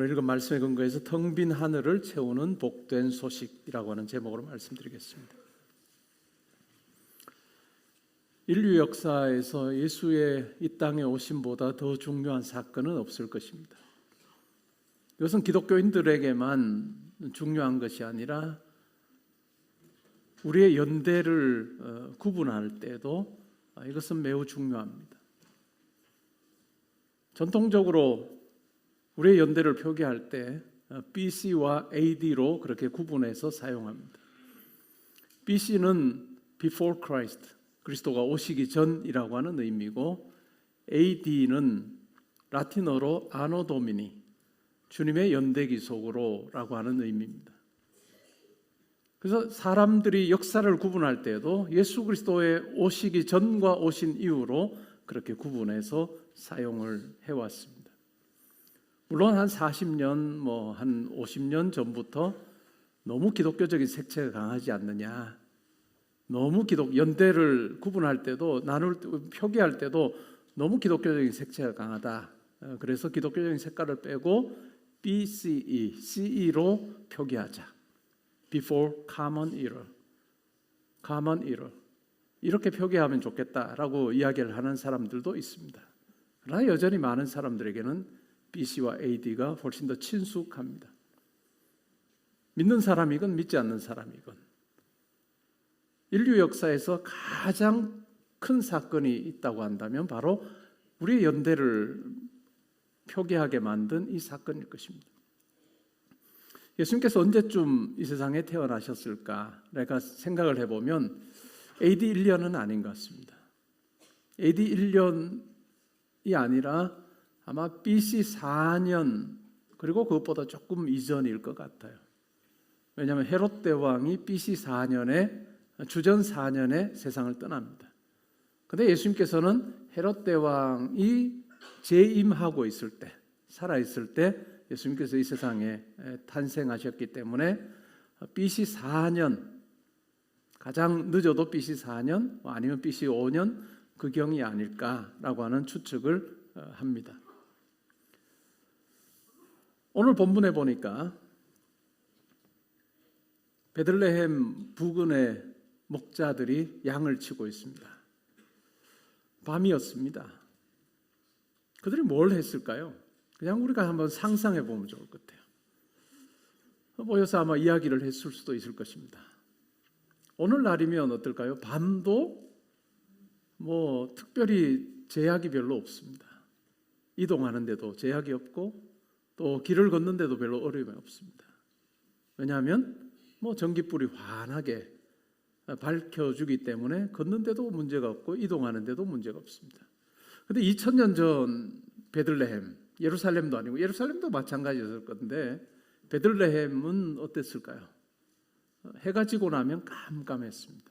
오늘 읽은 말씀에 근거해서 텅 빈 하늘을 채우는 복된 소식이라고 하는 제목으로 말씀드리겠습니다. 인류 역사에서 예수의 이 땅에 오심보다 더 중요한 사건은 없을 것입니다. 이것은 기독교인들에게만 중요한 것이 아니라 우리의 연대를 구분할 때도 이것은 매우 중요합니다. 전통적으로 우리의 연대를 표기할 때 BC와 AD로 그렇게 구분해서 사용합니다. BC는 Before Christ, 그리스도가 오시기 전이라고 하는 의미고, AD는 라틴어로 Anno Domini, 주님의 연대기속으로라고 하는 의미입니다. 그래서 사람들이 역사를 구분할 때도 예수 그리스도의 오시기 전과 오신 이후로 그렇게 구분해서 사용을 해왔습니다. 물론 한 40년, 한 50년 전부터 너무 기독교적인 색채가 강하지 않느냐, 너무 연대를 구분할 때도, 표기할 때도 너무 기독교적인 색채가 강하다. 그래서 기독교적인 색깔을 빼고 BCE, CE로 표기하자. Before Common Era, Common Era, 이렇게 표기하면 좋겠다라고 이야기를 하는 사람들도 있습니다. 그러나 여전히 많은 사람들에게는 BC와 AD가 훨씬 더 친숙합니다. 믿는 사람이건 믿지 않는 사람이건 인류 역사에서 가장 큰 사건이 있다고 한다면 바로 우리의 연대를 표기하게 만든 이 사건일 것입니다. 예수님께서 언제쯤 이 세상에 태어나셨을까? 내가 생각을 해보면 AD 1년은 아닌 것 같습니다. AD 1년이 아니라 아마 BC 4년, 그리고 그것보다 조금 이전일 것 같아요. 왜냐하면 헤롯 대왕이 BC 4년에, 주전 4년에 세상을 떠납니다. 그런데 예수님께서는 헤롯 대왕이 재임하고 있을 때, 살아있을 때 예수님께서 이 세상에 탄생하셨기 때문에 BC 4년, 가장 늦어도 BC 4년 아니면 BC 5년 그 경이 아닐까라고 하는 추측을 합니다. 오늘 본문에 보니까 베들레헴 부근의 목자들이 양을 치고 있습니다. 밤이었습니다. 그들이 뭘 했을까요? 그냥 우리가 한번 상상해 보면 좋을 것 같아요. 모여서 아마 이야기를 했을 수도 있을 것입니다. 오늘날이면 어떨까요? 밤도 특별히 제약이 별로 없습니다. 이동하는 데도 제약이 없고 또 길을 걷는데도 별로 어려움이 없습니다. 왜냐하면 전깃불이 환하게 밝혀주기 때문에 걷는데도 문제가 없고 이동하는데도 문제가 없습니다. 그런데 2000년 전 베들레헴, 예루살렘도 아니고, 예루살렘도 마찬가지였을 건데 베들레헴은 어땠을까요? 해가 지고 나면 깜깜했습니다.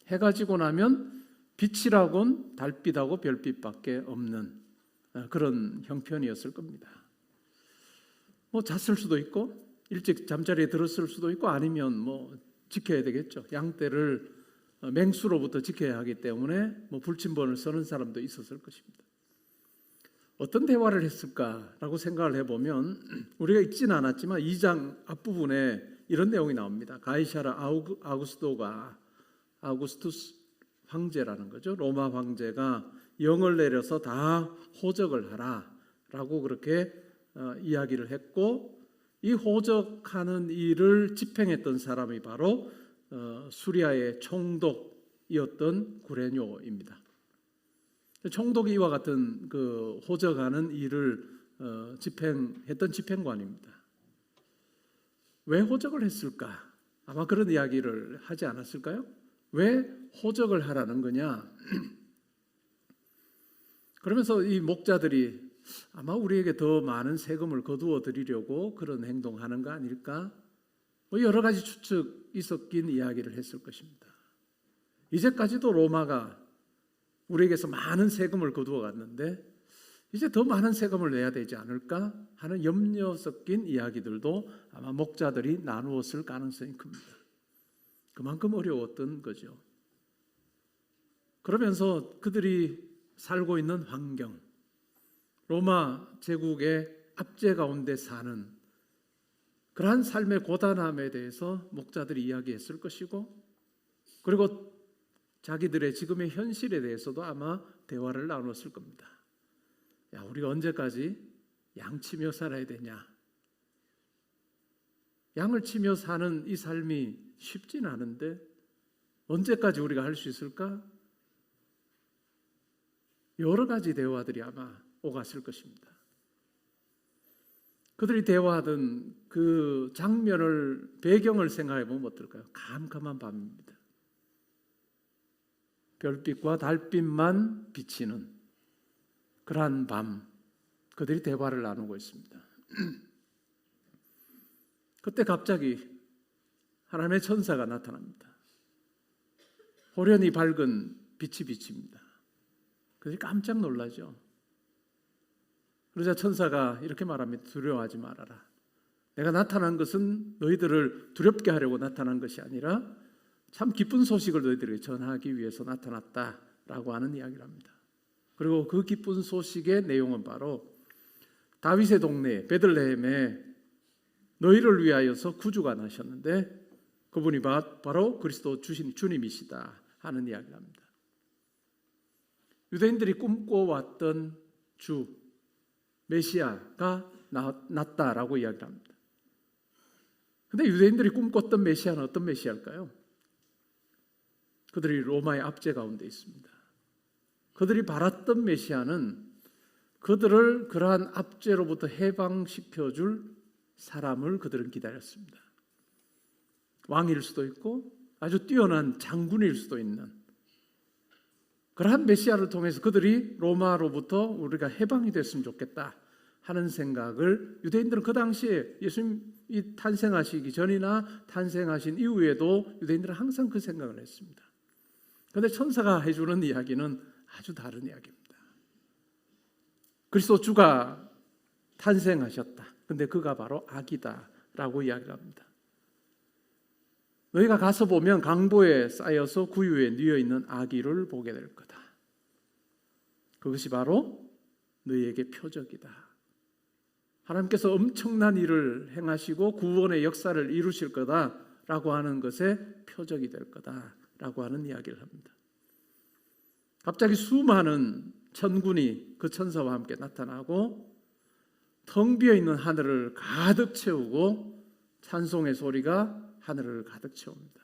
해가 지고 나면 빛이라곤 달빛하고 별빛밖에 없는 그런 형편이었을 겁니다. 잤을 수도 있고 일찍 잠자리에 들었을 수도 있고, 아니면 지켜야 되겠죠. 양떼를 맹수로부터 지켜야 하기 때문에 불침번을 서는 사람도 있었을 것입니다. 어떤 대화를 했을까라고 생각을 해보면 우리가 읽지는 않았지만 2장 앞부분에 이런 내용이 나옵니다. 가이사라 아우구스투스 황제라는 거죠. 로마 황제가 영을 내려서 다 호적을 하라라고 그렇게 이야기를 했고, 이 호적하는 일을 집행했던 사람이 바로 수리아의 총독이었던 구레뇨입니다. 총독이 이와 같은 그 호적하는 일을 집행했던 집행관입니다. 왜 호적을 했을까? 아마 그런 이야기를 하지 않았을까요? 왜 호적을 하라는 거냐? 그러면서 이 목자들이 아마 우리에게 더 많은 세금을 거두어 드리려고 그런 행동하는 거 아닐까? 여러 가지 추측이 섞인 이야기를 했을 것입니다. 이제까지도 로마가 우리에게서 많은 세금을 거두어 갔는데 이제 더 많은 세금을 내야 되지 않을까 하는 염려 섞인 이야기들도 아마 목자들이 나누었을 가능성이 큽니다. 그만큼 어려웠던 거죠. 그러면서 그들이 살고 있는 환경, 로마 제국의 압제 가운데 사는 그러한 삶의 고단함에 대해서 목자들이 이야기했을 것이고, 그리고 자기들의 지금의 현실에 대해서도 아마 대화를 나눴을 겁니다. 야, 우리가 언제까지 양치며 살아야 되냐? 양을 치며 사는 이 삶이 쉽진 않은데 언제까지 우리가 할 수 있을까? 여러 가지 대화들이 아마 오갔을 것입니다. 그들이 대화하던 그 장면을, 배경을 생각해 보면 어떨까요? 캄캄한 밤입니다. 별빛과 달빛만 비치는 그러한 밤, 그들이 대화를 나누고 있습니다. 그때 갑자기 하나님의 천사가 나타납니다. 호련히 밝은 빛이 비칩니다. 그들이 깜짝 놀라죠. 그러자 천사가 이렇게 말합니다. 두려워하지 말아라. 내가 나타난 것은 너희들을 두렵게 하려고 나타난 것이 아니라 참 기쁜 소식을 너희들에게 전하기 위해서 나타났다라고 하는 이야기를 합니다. 그리고 그 기쁜 소식의 내용은 바로 다윗의 동네 베들레헴에 너희를 위하여서 구주가 나셨는데 그분이 바로 그리스도 주님이시다 하는 이야기를 합니다. 유대인들이 꿈꿔왔던 주 메시아가 났다라고 이야기를 합니다. 그런데 유대인들이 꿈꿨던 메시아는 어떤 메시아일까요? 그들이 로마의 압제 가운데 있습니다. 그들이 바랐던 메시아는 그들을 그러한 압제로부터 해방시켜줄 사람을 그들은 기다렸습니다. 왕일 수도 있고 아주 뛰어난 장군일 수도 있는 그러한 메시아를 통해서 그들이 로마로부터 우리가 해방이 됐으면 좋겠다 하는 생각을 유대인들은 그 당시에 예수님이 탄생하시기 전이나 탄생하신 이후에도 유대인들은 항상 그 생각을 했습니다. 그런데 천사가 해주는 이야기는 아주 다른 이야기입니다. 그리스도 주가 탄생하셨다. 근데 그가 바로 아기다 라고 이야기를 합니다. 너희가 가서 보면 강보에 쌓여서 구유에 뉘어있는 아기를 보게 될 거다. 그것이 바로 너희에게 표적이다. 하나님께서 엄청난 일을 행하시고 구원의 역사를 이루실 거다라고 하는 것의 표적이 될 거다라고 하는 이야기를 합니다. 갑자기 수많은 천군이 그 천사와 함께 나타나고 텅 비어있는 하늘을 가득 채우고 찬송의 소리가 하늘을 가득 채웁니다.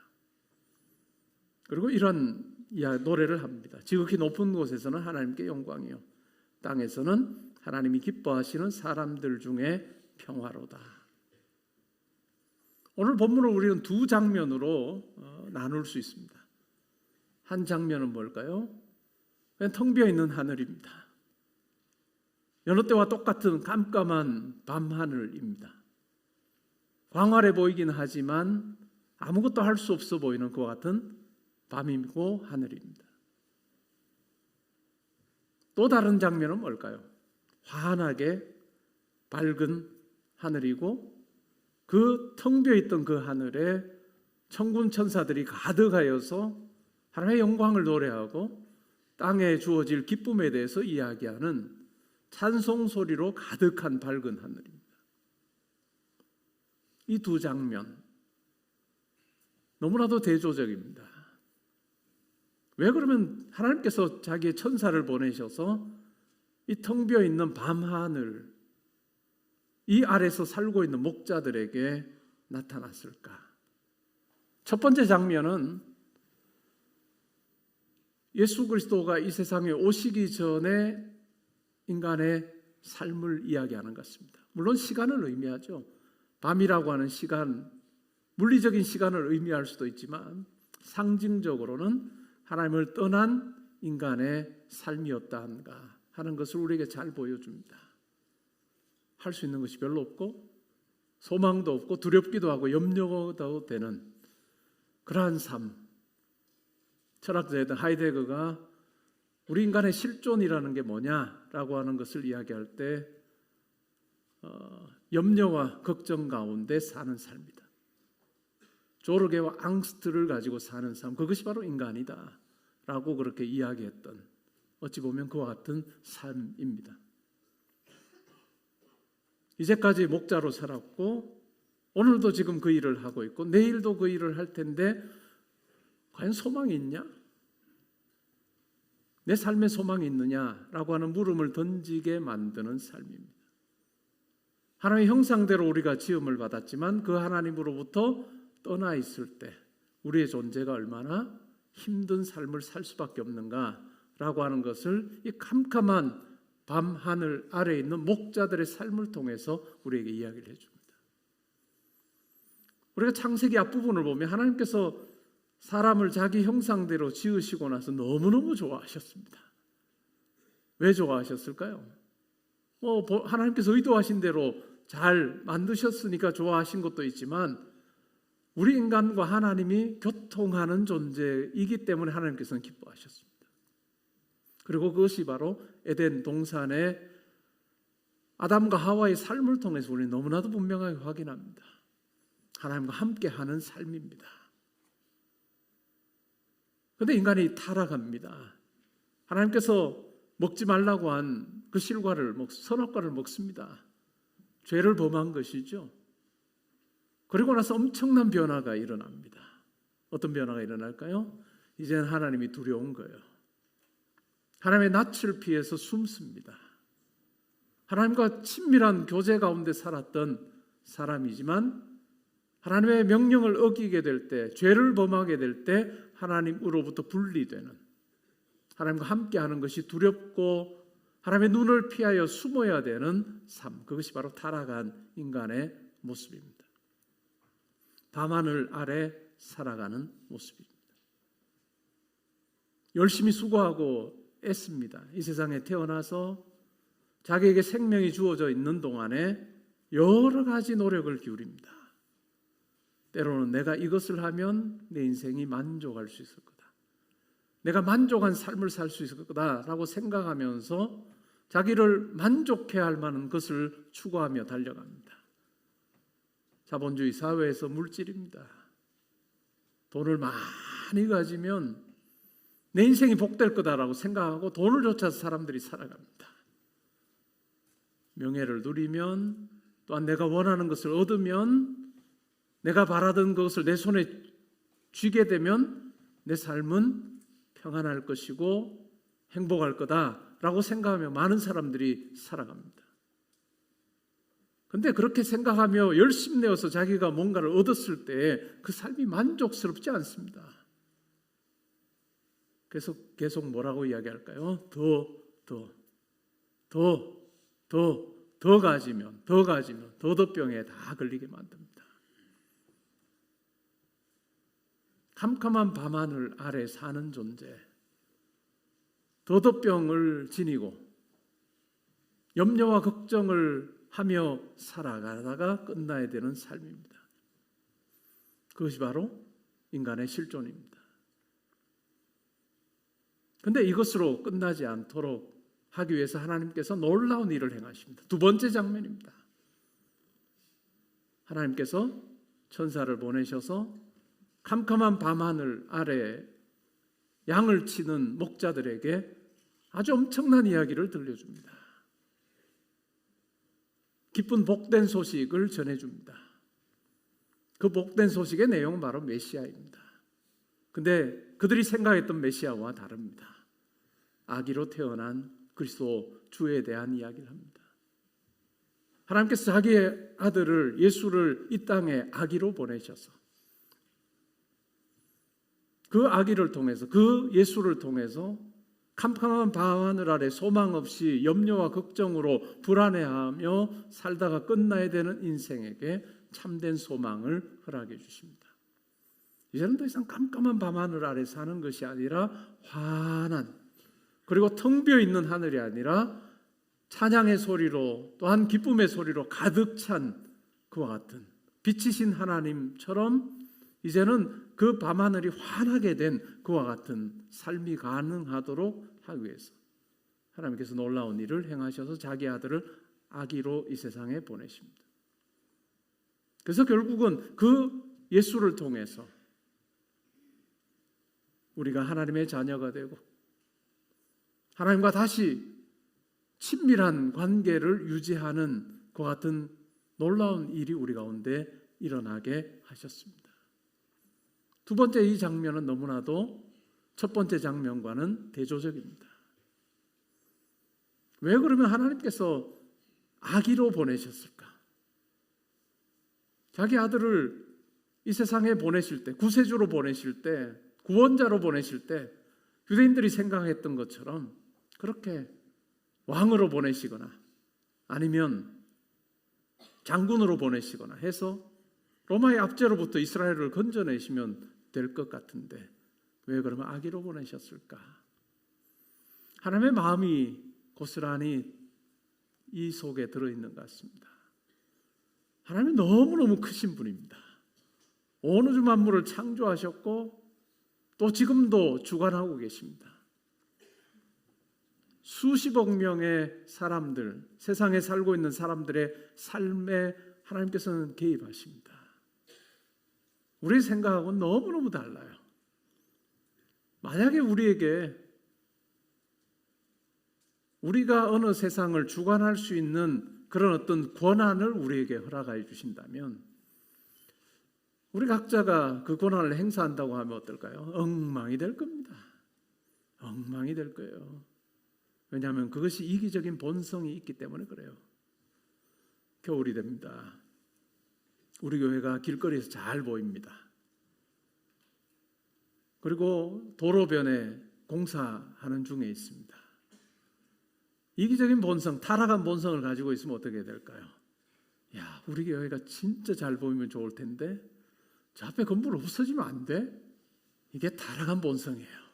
그리고 이런 노래를 합니다. 지극히 높은 곳에서는 하나님께 영광이요 땅에서는 하나님이 기뻐하시는 사람들 중에 평화로다. 오늘 본문을 우리는 두 장면으로 나눌 수 있습니다. 한 장면은 뭘까요? 그냥 텅 비어있는 하늘입니다. 여느 때와 똑같은 깜깜한 밤하늘입니다. 광활해 보이긴 하지만 아무것도 할 수 없어 보이는 그와 같은 밤이고 하늘입니다. 또 다른 장면은 뭘까요? 환하게 밝은 하늘이고 그 텅 비어있던 그 하늘에 천군 천사들이 가득하여서 하나님의 영광을 노래하고 땅에 주어질 기쁨에 대해서 이야기하는 찬송 소리로 가득한 밝은 하늘입니다. 이 두 장면 너무나도 대조적입니다. 왜 그러면 하나님께서 자기의 천사를 보내셔서 이 텅 비어 있는 밤하늘 이 아래서 살고 있는 목자들에게 나타났을까? 첫 번째 장면은 예수 그리스도가 이 세상에 오시기 전에 인간의 삶을 이야기하는 것 같습니다. 물론 시간을 의미하죠. 밤이라고 하는 시간, 물리적인 시간을 의미할 수도 있지만 상징적으로는 하나님을 떠난 인간의 삶이었다는가 하는 것을 우리에게 잘 보여줍니다. 할 수 있는 것이 별로 없고 소망도 없고 두렵기도 하고 염려도 되는 그러한 삶. 철학자였던 하이데거가 우리 인간의 실존이라는 게 뭐냐라고 하는 것을 이야기할 때 염려와 걱정 가운데 사는 삶이다. 조르게와 앙스트를 가지고 사는 삶, 그것이 바로 인간이다 라고 그렇게 이야기했던, 어찌 보면 그와 같은 삶입니다. 이제까지 목자로 살았고 오늘도 지금 그 일을 하고 있고 내일도 그 일을 할 텐데 과연 소망이 있냐? 내 삶에 소망이 있느냐라고 하는 물음을 던지게 만드는 삶입니다. 하나님의 형상대로 우리가 지음을 받았지만 그 하나님으로부터 떠나 있을 때 우리의 존재가 얼마나 힘든 삶을 살 수밖에 없는가라고 하는 것을 이 캄캄한 밤 하늘 아래에 있는 목자들의 삶을 통해서 우리에게 이야기를 해줍니다. 우리가 창세기 앞부분을 보면 하나님께서 사람을 자기 형상대로 지으시고 나서 너무너무 좋아하셨습니다. 왜 좋아하셨을까요? 하나님께서 의도하신 대로 잘 만드셨으니까 좋아하신 것도 있지만 우리 인간과 하나님이 교통하는 존재이기 때문에 하나님께서는 기뻐하셨습니다. 그리고 그것이 바로 에덴 동산의 아담과 하와의 삶을 통해서 우리는 너무나도 분명하게 확인합니다. 하나님과 함께하는 삶입니다. 그런데 인간이 타락합니다. 하나님께서 먹지 말라고 한 그 실과를 선악과를 먹습니다. 죄를 범한 것이죠. 그리고 나서 엄청난 변화가 일어납니다. 어떤 변화가 일어날까요? 이제는 하나님이 두려운 거예요. 하나님의 낯을 피해서 숨습니다. 하나님과 친밀한 교제 가운데 살았던 사람이지만 하나님의 명령을 어기게 될 때, 죄를 범하게 될 때 하나님으로부터 분리되는, 하나님과 함께하는 것이 두렵고 하나님의 눈을 피하여 숨어야 되는 삶, 그것이 바로 타락한 인간의 모습입니다. 밤하늘 아래 살아가는 모습입니다. 열심히 수고하고 애씁니다. 이 세상에 태어나서 자기에게 생명이 주어져 있는 동안에 여러 가지 노력을 기울입니다. 때로는 내가 이것을 하면 내 인생이 만족할 수 있을 거다. 내가 만족한 삶을 살 수 있을 거다라고 생각하면서 자기를 만족해 할 만한 것을 추구하며 달려갑니다. 자본주의 사회에서 물질입니다. 돈을 많이 가지면 내 인생이 복될 거다라고 생각하고 돈을 쫓아서 사람들이 살아갑니다. 명예를 누리면 또한 내가 원하는 것을 얻으면 내가 바라던 것을 내 손에 쥐게 되면 내 삶은 평안할 것이고 행복할 거다라고 생각하며 많은 사람들이 살아갑니다. 그런데 그렇게 생각하며 열심히 내어서 자기가 뭔가를 얻었을 때 그 삶이 만족스럽지 않습니다. 그래서 계속 뭐라고 이야기할까요? 더 가지면 더더병에 다 걸리게 만듭니다. 캄캄한 밤하늘 아래 사는 존재, 더더병을 지니고 염려와 걱정을 하며 살아가다가 끝나야 되는 삶입니다. 그것이 바로 인간의 실존입니다. 그런데 이것으로 끝나지 않도록 하기 위해서 하나님께서 놀라운 일을 행하십니다. 두 번째 장면입니다. 하나님께서 천사를 보내셔서 캄캄한 밤하늘 아래 양을 치는 목자들에게 아주 엄청난 이야기를 들려줍니다. 기쁜 복된 소식을 전해줍니다. 그 복된 소식의 내용은 바로 메시아입니다. 근데 그들이 생각했던 메시아와 다릅니다. 아기로 태어난 그리스도 주에 대한 이야기를 합니다. 하나님께서 자기의 아들을, 예수를 이 땅에 아기로 보내셔서 그 아기를 통해서, 그 예수를 통해서 캄캄한 밤하늘 아래 소망 없이 염려와 걱정으로 불안해하며 살다가 끝나야 되는 인생에게 참된 소망을 허락해 주십니다. 이제는 더 이상 깜깜한 밤하늘 아래 사는 것이 아니라 환한, 그리고 텅 비어 있는 하늘이 아니라 찬양의 소리로, 또한 기쁨의 소리로 가득 찬 그와 같은 빛이신 하나님처럼 이제는 그 밤하늘이 환하게 된 그와 같은 삶이 가능하도록 하기 위해서 하나님께서 놀라운 일을 행하셔서 자기 아들을 아기로 이 세상에 보내십니다. 그래서 결국은 그 예수를 통해서 우리가 하나님의 자녀가 되고 하나님과 다시 친밀한 관계를 유지하는 그와 같은 놀라운 일이 우리 가운데 일어나게 하셨습니다. 두 번째, 이 장면은 너무나도 첫 번째 장면과는 대조적입니다. 왜 그러면 하나님께서 아기로 보내셨을까? 자기 아들을 이 세상에 보내실 때, 구세주로 보내실 때, 구원자로 보내실 때 유대인들이 생각했던 것처럼 그렇게 왕으로 보내시거나 아니면 장군으로 보내시거나 해서 로마의 압제로부터 이스라엘을 건져내시면 될 것 같은데 왜 그러면 아기로 보내셨을까? 하나님의 마음이 고스란히 이 속에 들어있는 것 같습니다. 하나님이 너무너무 크신 분입니다. 온 우주 만물을 창조하셨고 또 지금도 주관하고 계십니다. 수십억 명의 사람들, 세상에 살고 있는 사람들의 삶에 하나님께서는 개입하십니다. 우리 생각하고는 너무너무 달라요. 만약에 우리에게 우리가 어느 세상을 주관할 수 있는 그런 어떤 권한을 우리에게 허락해 주신다면 우리 각자가 그 권한을 행사한다고 하면 어떨까요? 엉망이 될 겁니다. 엉망이 될 거예요. 왜냐하면 그것이 이기적인 본성이 있기 때문에 그래요. 겨울이 됩니다. 우리 교회가 길거리에서 잘 보입니다. 그리고 도로변에 공사하는 중에 있습니다. 이기적인 본성, 타락한 본성을 가지고 있으면 어떻게 될까요? 야, 우리 교회가 진짜 잘 보이면 좋을 텐데 저 앞에 건물 없어지면 안 돼? 이게 타락한 본성이에요.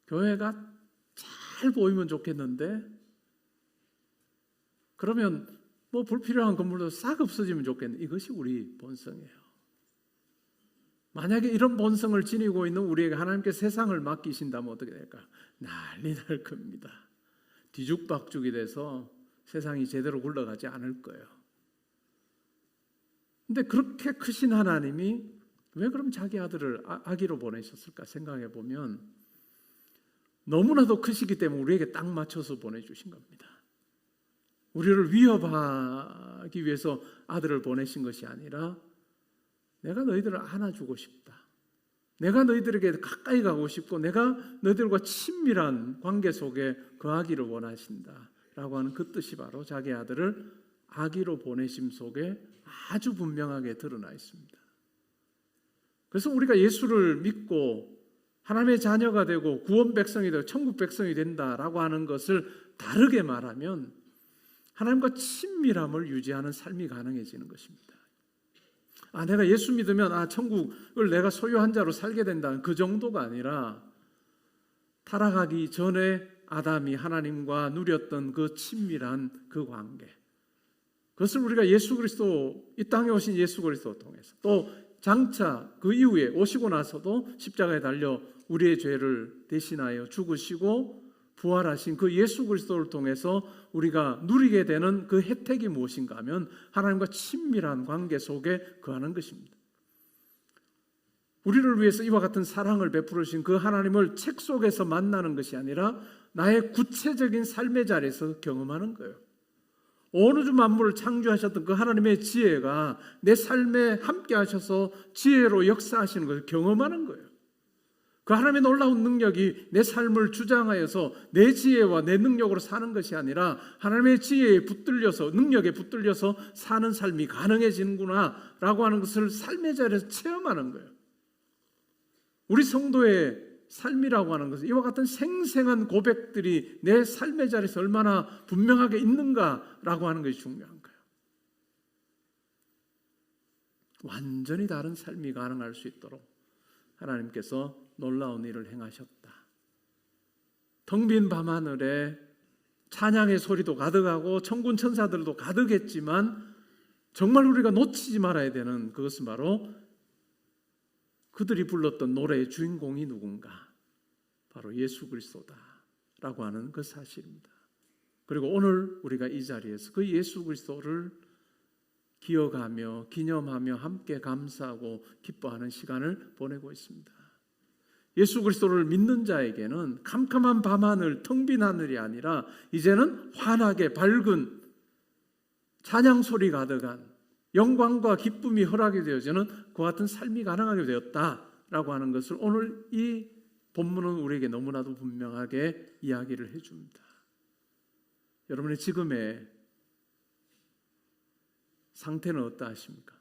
교회가 잘 보이면 좋겠는데 그러면 뭐 불필요한 건물도 싹 없어지면 좋겠는데 이것이 우리 본성이에요. 만약에 이런 본성을 지니고 있는 우리에게 하나님께 세상을 맡기신다면 어떻게 될까요? 난리 날 겁니다. 뒤죽박죽이 돼서 세상이 제대로 굴러가지 않을 거예요. 근데 그렇게 크신 하나님이 왜 그럼 자기 아들을 아기로 보내셨을까 생각해 보면 너무나도 크시기 때문에 우리에게 딱 맞춰서 보내주신 겁니다. 우리를 위협하기 위해서 아들을 보내신 것이 아니라 내가 너희들을 안아주고 싶다. 내가 너희들에게 가까이 가고 싶고 내가 너희들과 친밀한 관계 속에 거하기를 원하신다 라고 하는 그 뜻이 바로 자기 아들을 아기로 보내심 속에 아주 분명하게 드러나 있습니다. 그래서 우리가 예수를 믿고 하나님의 자녀가 되고 구원 백성이 되고 천국 백성이 된다라고 하는 것을 다르게 말하면 하나님과 친밀함을 유지하는 삶이 가능해지는 것입니다. 내가 예수 믿으면 천국을 내가 소유한 자로 살게 된다는 그 정도가 아니라 타락하기 전에 아담이 하나님과 누렸던 그 친밀한 그 관계, 그것을 우리가 예수 그리스도, 이 땅에 오신 예수 그리스도 통해서 또 장차 그 이후에 오시고 나서도 십자가에 달려 우리의 죄를 대신하여 죽으시고 부활하신 그 예수 그리스도를 통해서 우리가 누리게 되는 그 혜택이 무엇인가 하면 하나님과 친밀한 관계 속에 거하는 것입니다. 우리를 위해서 이와 같은 사랑을 베풀으신 그 하나님을 책 속에서 만나는 것이 아니라 나의 구체적인 삶의 자리에서 경험하는 거예요. 온 우주 만물을 창조하셨던 그 하나님의 지혜가 내 삶에 함께 하셔서 지혜로 역사하시는 것을 경험하는 거예요. 그 하나님의 놀라운 능력이 내 삶을 주장하여서 내 지혜와 내 능력으로 사는 것이 아니라 하나님의 지혜에 붙들려서, 능력에 붙들려서 사는 삶이 가능해지는구나 라고 하는 것을 삶의 자리에서 체험하는 거예요. 우리 성도의 삶이라고 하는 것은 이와 같은 생생한 고백들이 내 삶의 자리에서 얼마나 분명하게 있는가라고 하는 것이 중요한 거예요. 완전히 다른 삶이 가능할 수 있도록 하나님께서 놀라운 일을 행하셨다. 텅 빈 밤하늘에 찬양의 소리도 가득하고 천군 천사들도 가득했지만 정말 우리가 놓치지 말아야 되는 그것은 바로 그들이 불렀던 노래의 주인공이 누군가? 바로 예수 그리스도다라고 하는 그 사실입니다. 그리고 오늘 우리가 이 자리에서 그 예수 그리스도를 기억하며 기념하며 함께 감사하고 기뻐하는 시간을 보내고 있습니다. 예수 그리스도를 믿는 자에게는 캄캄한 밤하늘, 텅 빈 하늘이 아니라 이제는 환하게 밝은 찬양 소리 가득한 영광과 기쁨이 허락이 되어지는 그 같은 삶이 가능하게 되었다라고 하는 것을 오늘 이 본문은 우리에게 너무나도 분명하게 이야기를 해줍니다. 여러분의 지금의 상태는 어떠하십니까?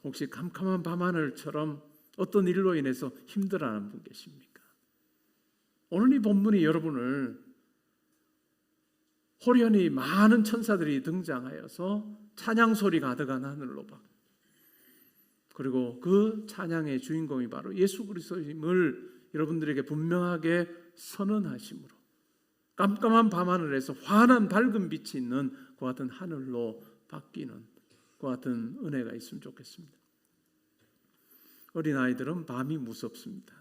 혹시 캄캄한 밤하늘처럼 어떤 일로 인해서 힘들어하는 분 계십니까? 오늘 이 본문이 여러분을 호련히 많은 천사들이 등장하여서 찬양 소리 가득한 하늘로 봐. 그리고 그 찬양의 주인공이 바로 예수 그리스도임을 여러분들에게 분명하게 선언하심으로 깜깜한 밤하늘에서 환한 밝은 빛이 있는 그 같은 하늘로 바뀌는 그 같은 은혜가 있으면 좋겠습니다. 어린아이들은 밤이 무섭습니다.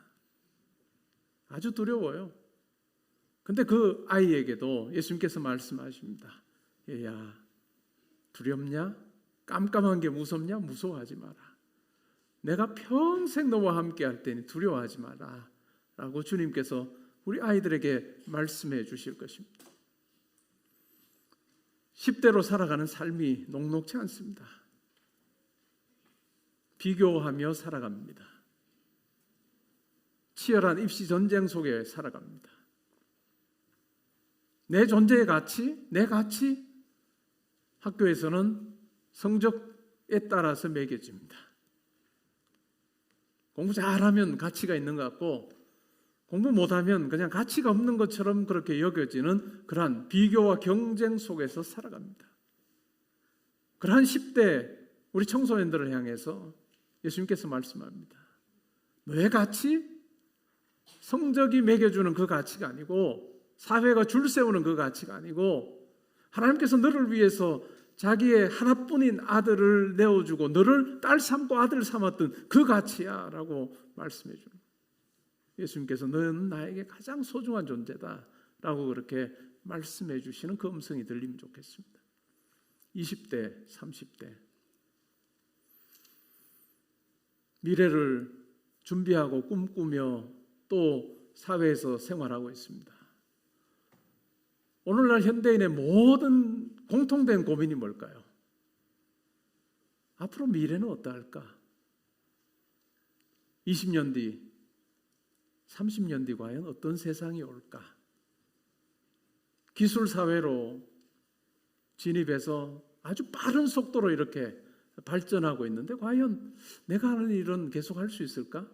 아주 두려워요. 근데 그 아이에게도 예수님께서 말씀하십니다. 얘야, 두렵냐? 깜깜한 게 무섭냐? 무서워하지 마라. 내가 평생 너와 함께 할 테니 두려워하지 마라 라고 주님께서 우리 아이들에게 말씀해 주실 것입니다. 10대로 살아가는 삶이 녹록지 않습니다. 비교하며 살아갑니다. 치열한 입시 전쟁 속에 살아갑니다. 내 존재의 가치, 내 가치, 학교에서는 성적에 따라서 매겨집니다. 공부 잘하면 가치가 있는 것 같고 공부 못하면 그냥 가치가 없는 것처럼 그렇게 여겨지는 그러한 비교와 경쟁 속에서 살아갑니다. 그러한 10대 우리 청소년들을 향해서 예수님께서 말씀합니다. 너의 가치? 성적이 매겨주는 그 가치가 아니고 사회가 줄 세우는 그 가치가 아니고 하나님께서 너를 위해서 자기의 하나뿐인 아들을 내어주고 너를 딸 삼고 아들 삼았던 그 가치야 라고 말씀해 줍니다. 예수님께서 너는 나에게 가장 소중한 존재다 라고 그렇게 말씀해 주시는 그 음성이 들리면 좋겠습니다. 20대, 30대 미래를 준비하고 꿈꾸며 또 사회에서 생활하고 있습니다. 오늘날 현대인의 모든 공통된 고민이 뭘까요? 앞으로 미래는 어떠할까? 20년 뒤, 30년 뒤 과연 어떤 세상이 올까? 기술 사회로 진입해서 아주 빠른 속도로 이렇게 발전하고 있는데 과연 내가 하는 일은 계속 할 수 있을까?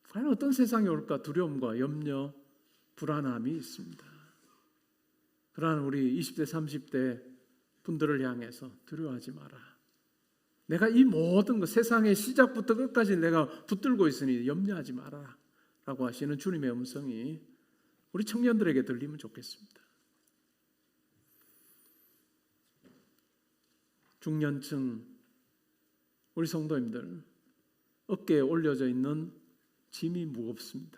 과연 어떤 세상이 올까? 두려움과 염려, 불안함이 있습니다. 그러한 우리 20대, 30대 분들을 향해서 두려워하지 마라. 내가 이 모든 것, 세상의 시작부터 끝까지 내가 붙들고 있으니 염려하지 마라 라고 하시는 주님의 음성이 우리 청년들에게 들리면 좋겠습니다. 중년층 우리 성도님들 어깨에 올려져 있는 짐이 무겁습니다.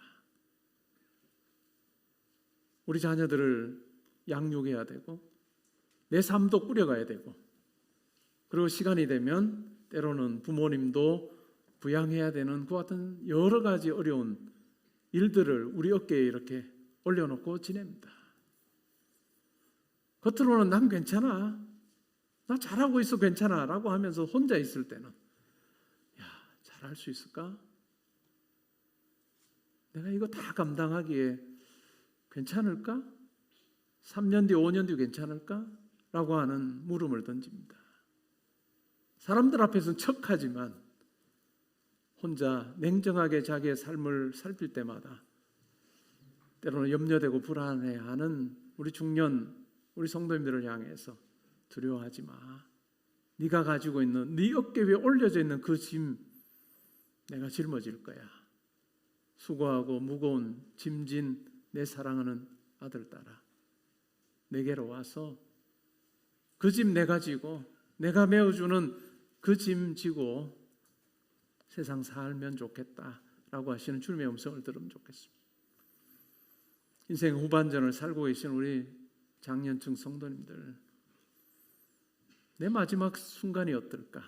우리 자녀들을 양육해야 되고 내 삶도 꾸려가야 되고 그리고 시간이 되면 때로는 부모님도 부양해야 되는 그 같은 여러 가지 어려운 일들을 우리 어깨에 이렇게 올려놓고 지냅니다. 겉으로는 난 괜찮아, 나 잘하고 있어 괜찮아 라고 하면서 혼자 있을 때는 야, 잘할 수 있을까? 내가 이거 다 감당하기에 괜찮을까? 3년 뒤, 5년 뒤 괜찮을까? 라고 하는 물음을 던집니다. 사람들 앞에서는 척하지만 혼자 냉정하게 자기의 삶을 살필 때마다 때로는 염려되고 불안해하는 우리 중년, 우리 성도님들을 향해서 두려워하지 마. 네가 가지고 있는 네 어깨 위에 올려져 있는 그 짐 내가 짊어질 거야. 수고하고 무거운 짐진 내 사랑하는 아들 딸아, 내게로 와서 그 짐 내가 지고 내가 메어주는 그 짐 지고 세상 살면 좋겠다라고 하시는 주님의 음성을 들으면 좋겠습니다. 인생 후반전을 살고 계신 우리 장년층 성도님들, 내 마지막 순간이 어떨까?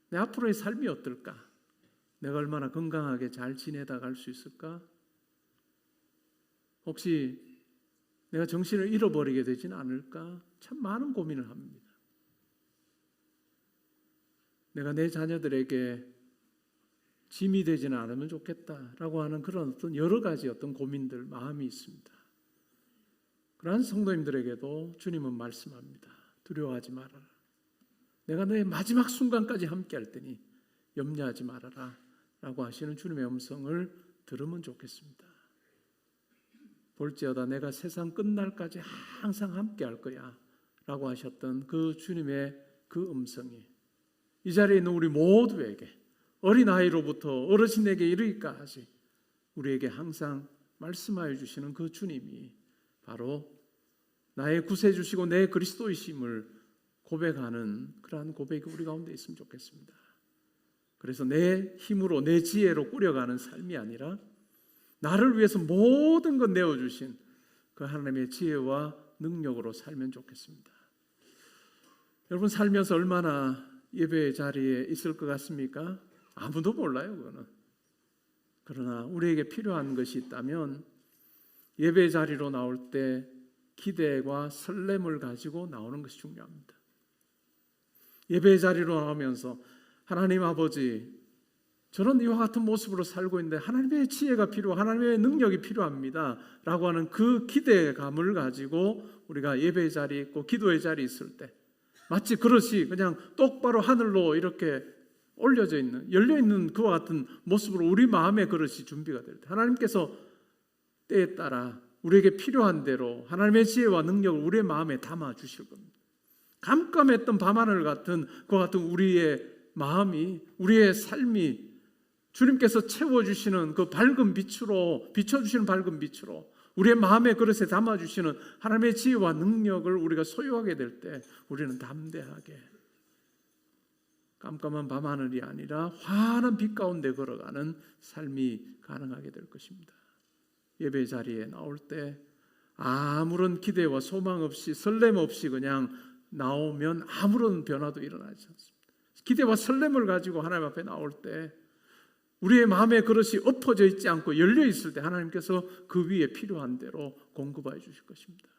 내 앞으로의 삶이 어떨까? 내가 얼마나 건강하게 잘 지내다 갈 수 있을까? 혹시 내가 정신을 잃어버리게 되지는 않을까? 참 많은 고민을 합니다. 내가 내 자녀들에게 짐이 되지는 않으면 좋겠다라고 하는 그런 어떤 여러 가지 어떤 고민들, 마음이 있습니다. 그러한 성도님들에게도 주님은 말씀합니다. 두려워하지 말아라. 내가 너의 마지막 순간까지 함께 할 테니 염려하지 말아라 라고 하시는 주님의 음성을 들으면 좋겠습니다. 볼지어다 내가 세상 끝날까지 항상 함께 할 거야 라고 하셨던 그 주님의 그 음성이 이 자리에 있는 우리 모두에게 어린아이로부터 어르신에게 이르기까지 우리에게 항상 말씀하여 주시는 그 주님이 바로 나의 구세주시고 내 그리스도이심을 고백하는 그러한 고백이 우리 가운데 있으면 좋겠습니다. 그래서 내 힘으로 내 지혜로 꾸려가는 삶이 아니라 나를 위해서 모든 것 내어주신 그 하나님의 지혜와 능력으로 살면 좋겠습니다. 여러분 살면서 얼마나 예배의 자리에 있을 것 같습니까? 아무도 몰라요, 그거는. 그러나 우리에게 필요한 것이 있다면 예배의 자리로 나올 때 기대와 설렘을 가지고 나오는 것이 중요합니다. 예배의 자리로 나오면서 하나님 아버지, 저는 이와 같은 모습으로 살고 있는데 하나님의 지혜가 필요하고 하나님의 능력이 필요합니다 라고 하는 그 기대감을 가지고 우리가 예배의 자리에 있고 기도의 자리에 있을 때 마치 그릇이 그냥 똑바로 하늘로 이렇게 올려져 있는, 열려있는 그와 같은 모습으로 우리 마음의 그릇이 준비가 될 때 하나님께서 때에 따라 우리에게 필요한 대로 하나님의 지혜와 능력을 우리의 마음에 담아 주실 겁니다. 깜깜했던 밤하늘 같은 그와 같은 우리의 마음이, 우리의 삶이 주님께서 채워주시는 그 밝은 빛으로, 비춰주시는 밝은 빛으로 우리의 마음의 그릇에 담아주시는 하나님의 지혜와 능력을 우리가 소유하게 될 때 우리는 담대하게 깜깜한 밤하늘이 아니라 환한 빛 가운데 걸어가는 삶이 가능하게 될 것입니다. 예배 자리에 나올 때 아무런 기대와 소망 없이 설렘 없이 그냥 나오면 아무런 변화도 일어나지 않습니다. 기대와 설렘을 가지고 하나님 앞에 나올 때 우리의 마음의 그릇이 엎어져 있지 않고 열려 있을 때 하나님께서 그 위에 필요한 대로 공급해 주실 것입니다.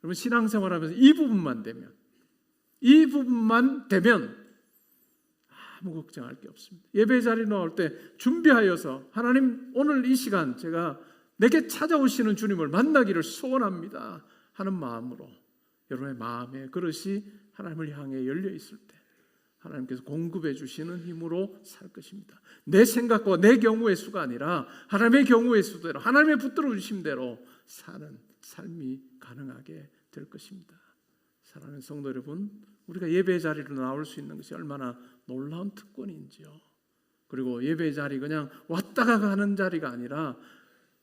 여러분 신앙생활하면서 이 부분만 되면 아무 걱정할 게 없습니다. 예배 자리에 나올 때 준비하여서 하나님 오늘 이 시간 제가 내게 찾아오시는 주님을 만나기를 소원합니다 하는 마음으로 여러분의 마음의 그릇이 하나님을 향해 열려 있을 때 하나님께서 공급해 주시는 힘으로 살 것입니다. 내 생각과 내 경우의 수가 아니라 하나님의 경우의 수대로 하나님의 붙들어 주신 대로 사는 삶이 가능하게 될 것입니다. 사랑하는 성도 여러분, 우리가 예배 자리로 나올 수 있는 것이 얼마나 놀라운 특권인지요. 그리고 예배 자리 그냥 왔다가 가는 자리가 아니라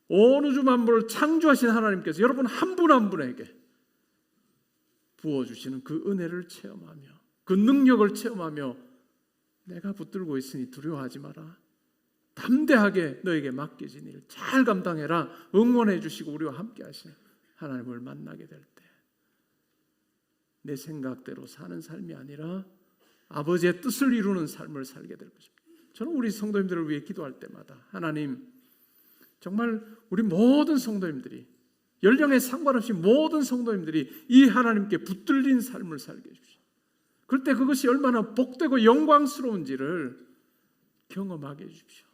온 우주 만물을 창조하신 하나님께서 여러분 한 분 한 분에게 부어주시는 그 은혜를 체험하며 그 능력을 체험하며 내가 붙들고 있으니 두려워하지 마라. 담대하게 너에게 맡겨진 일 잘 감당해라. 응원해 주시고 우리와 함께 하시는 하나님을 만나게 될 때 내 생각대로 사는 삶이 아니라 아버지의 뜻을 이루는 삶을 살게 될 것입니다. 저는 우리 성도님들을 위해 기도할 때마다 하나님 정말 우리 모든 성도님들이 연령에 상관없이 모든 성도님들이 이 하나님께 붙들린 삶을 살게 해주십시오. 그럴 때 그것이 얼마나 복되고 영광스러운지를 경험하게 해주십시오.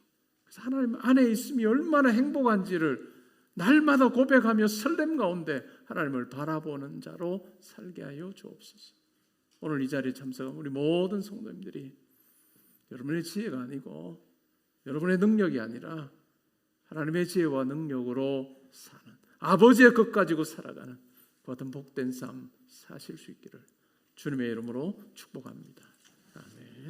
그래서 하나님 안에 있음이 얼마나 행복한지를 날마다 고백하며 설렘 가운데 하나님을 바라보는 자로 살게 하여 주옵소서. 오늘 이 자리에 참석한 우리 모든 성도님들이 여러분의 지혜가 아니고 여러분의 능력이 아니라 하나님의 지혜와 능력으로 사는 아버지의 것 가지고 살아가는 그 어떤 복된 삶 사실 수 있기를 주님의 이름으로 축복합니다.